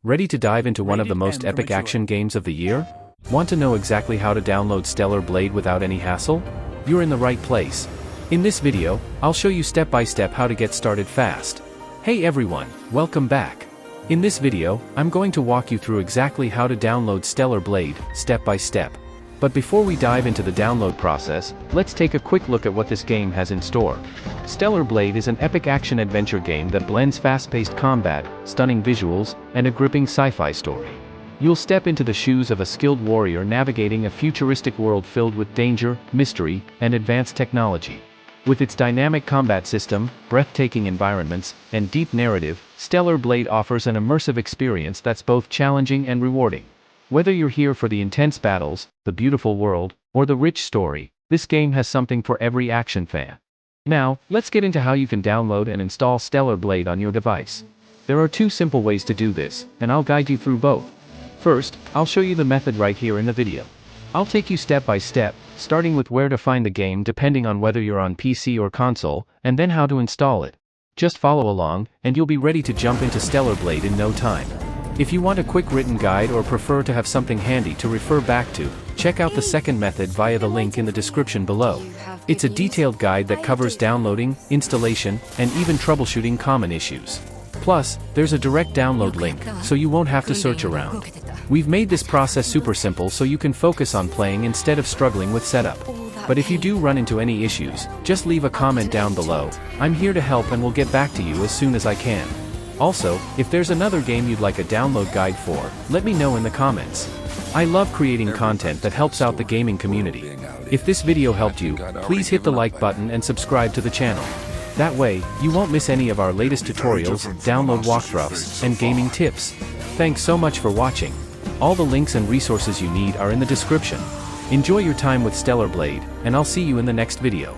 Ready to dive into one of the Rated most M for epic mature. action games of the year? Want to know exactly how to download Stellar Blade without any hassle? You're in the right place. In this video, I'll show you step by step how to get started fast. Hey everyone, welcome back. In this video, I'm going to walk you through exactly how to download Stellar Blade, step by step. But before we dive into the download process, let's take a quick look at what this game has in store. Stellar Blade is an epic action-adventure game that blends fast-paced combat, stunning visuals, and a gripping sci-fi story. You'll step into the shoes of a skilled warrior navigating a futuristic world filled with danger, mystery, and advanced technology. With its dynamic combat system, breathtaking environments, and deep narrative, Stellar Blade offers an immersive experience that's both challenging and rewarding. Whether you're here for the intense battles, the beautiful world, or the rich story, this game has something for every action fan. Now, let's get into how you can download and install Stellar Blade on your device. There are two simple ways to do this, and I'll guide you through both. First, I'll show you the method right here in the video. I'll take you step by step, starting with where to find the game depending on whether you're on PC or console, and then how to install it. Just follow along, and you'll be ready to jump into Stellar Blade in no time. If you want a quick written guide or prefer to have something handy to refer back to, check out the second method via the link in the description below. It's a detailed guide that covers downloading, installation, and even troubleshooting common issues. Plus, there's a direct download link, so you won't have to search around. We've made this process super simple so you can focus on playing instead of struggling with setup. But if you do run into any issues, just leave a comment down below. I'm here to help and will get back to you as soon as I can. Also, if there's another game you'd like a download guide for, let me know in the comments. I love creating content that helps out the gaming community. If this video helped you, please hit the like button and subscribe to the channel. That way, you won't miss any of our latest tutorials, download walkthroughs, and gaming tips. Thanks so much for watching. All the links and resources you need are in the description. Enjoy your time with Stellar Blade, and I'll see you in the next video.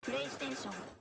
PlayStation